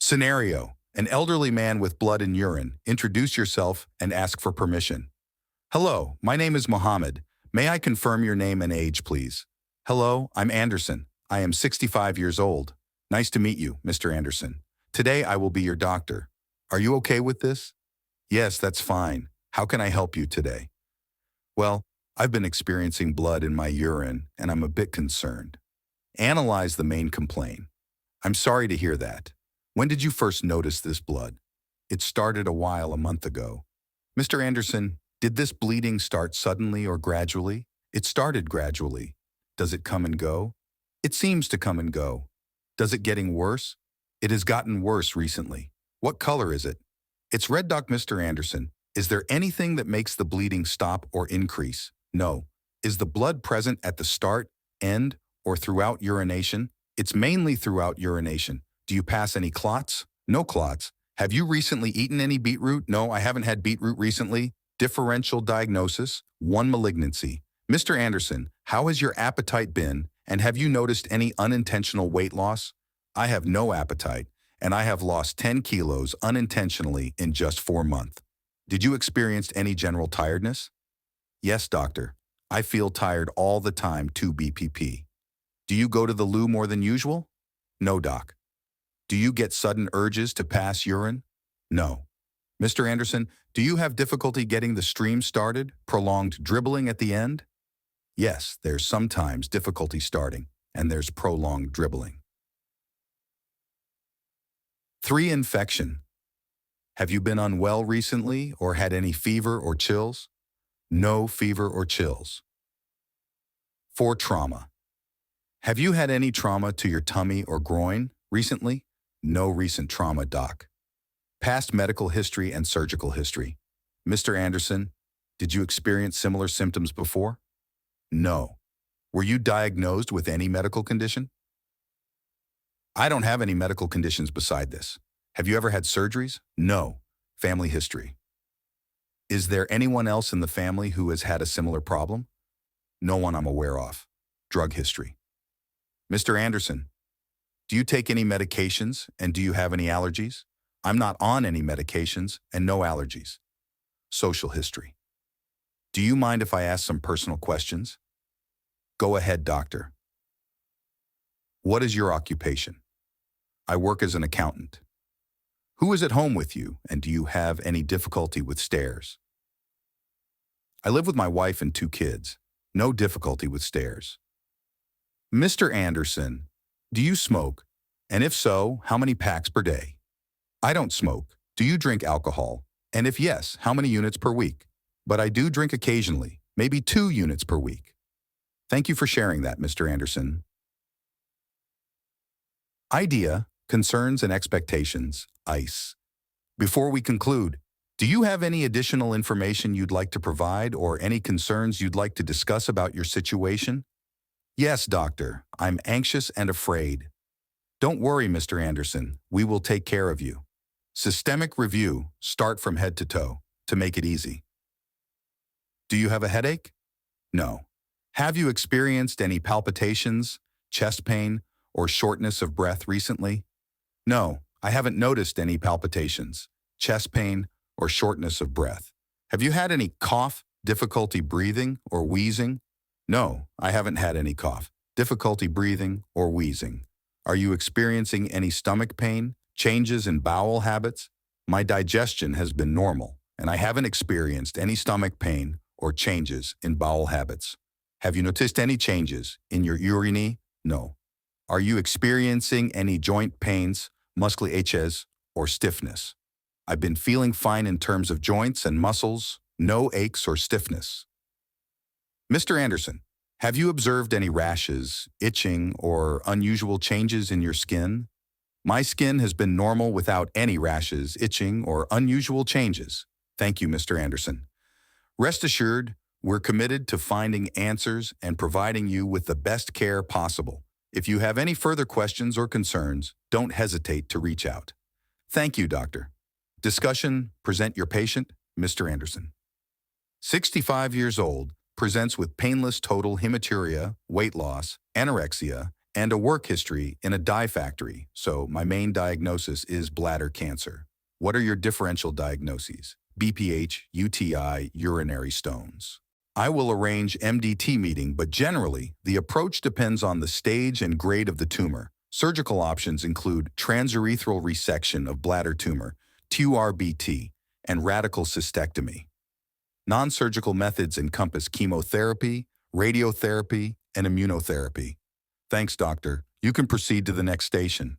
Scenario: an elderly man with blood and urine. Introduce yourself and ask for permission. Hello, my name is Mohammed. May I confirm your name and age, please? Hello, I'm Anderson. I am 65 years old. Nice to meet you, Mr. Anderson. Today I will be your doctor. Are you okay with this? Yes, that's fine. How can I help you today? Well, I've been experiencing blood in my urine and I'm a bit concerned. Analyze the main complaint. I'm sorry to hear that. When did you first notice this blood? It started a month ago. Mr. Anderson, did this bleeding start suddenly or gradually? It started gradually. Does it come and go? It seems to come and go. Does it getting worse? It has gotten worse recently. What color is it? It's red, Mr. Anderson. Is there anything that makes the bleeding stop or increase? No. Is the blood present at the start, end, or throughout urination? It's mainly throughout urination. Do you pass any clots? No clots. Have you recently eaten any beetroot? No, I haven't had beetroot recently. Differential diagnosis: 1 malignancy. Mr. Anderson, how has your appetite been, and have you noticed any unintentional weight loss? I have no appetite, and I have lost 10 kilos unintentionally in just 4 months. Did you experience any general tiredness? Yes, doctor. I feel tired all the time, 2 BPP. Do you go to the loo more than usual? No, doc. Do you get sudden urges to pass urine? No. Mr. Anderson, do you have difficulty getting the stream started, prolonged dribbling at the end? Yes, there's sometimes difficulty starting, and there's prolonged dribbling. 3. Infection. Have you been unwell recently or had any fever or chills? No fever or chills. 4. Trauma. Have you had any trauma to your tummy or groin recently? No recent trauma, doc. Past medical history and surgical history. Mr. Anderson, did you experience similar symptoms before? No. Were you diagnosed with any medical condition? I don't have any medical conditions beside this. Have you ever had surgeries? No. Family history. Is there anyone else in the family who has had a similar problem? No one I'm aware of. Drug history. Mr. Anderson, do you take any medications and do you have any allergies? I'm not on any medications and no allergies. Social history. Do you mind if I ask some personal questions? Go ahead, doctor. What is your occupation? I work as an accountant. Who is at home with you, and do you have any difficulty with stairs? I live with my wife and 2 kids. No difficulty with stairs. Mr. Anderson, do you smoke? And if so, how many packs per day? I don't smoke. Do you drink alcohol? And if yes, how many units per week? But I do drink occasionally, maybe 2 units per week. Thank you for sharing that, Mr. Anderson. Idea, concerns, and expectations, ICE. Before we conclude, do you have any additional information you'd like to provide or any concerns you'd like to discuss about your situation? Yes, doctor. I'm anxious and afraid. Don't worry, Mr. Anderson. We will take care of you. Systemic review, start from head to toe, to make it easy. Do you have a headache? No. Have you experienced any palpitations, chest pain, or shortness of breath recently? No, I haven't noticed any palpitations, chest pain, or shortness of breath. Have you had any cough, difficulty breathing, or wheezing? No, I haven't had any cough, difficulty breathing, or wheezing. Are you experiencing any stomach pain, changes in bowel habits? My digestion has been normal, and I haven't experienced any stomach pain or changes in bowel habits. Have you noticed any changes in your urine? No. Are you experiencing any joint pains, muscle aches, or stiffness? I've been feeling fine in terms of joints and muscles, no aches or stiffness. Mr. Anderson, have you observed any rashes, itching, or unusual changes in your skin? My skin has been normal without any rashes, itching, or unusual changes. Thank you, Mr. Anderson. Rest assured, we're committed to finding answers and providing you with the best care possible. If you have any further questions or concerns, don't hesitate to reach out. Thank you, doctor. Discussion, present your patient, Mr. Anderson. 65 years old, presents with painless total hematuria, weight loss, anorexia, and a work history in a dye factory, so my main diagnosis is bladder cancer. What are your differential diagnoses? BPH, UTI, urinary stones. I will arrange MDT meeting, but generally, the approach depends on the stage and grade of the tumor. Surgical options include transurethral resection of bladder tumor, TURBT, and radical cystectomy. Non-surgical methods encompass chemotherapy, radiotherapy, and immunotherapy. Thanks, doctor. You can proceed to the next station.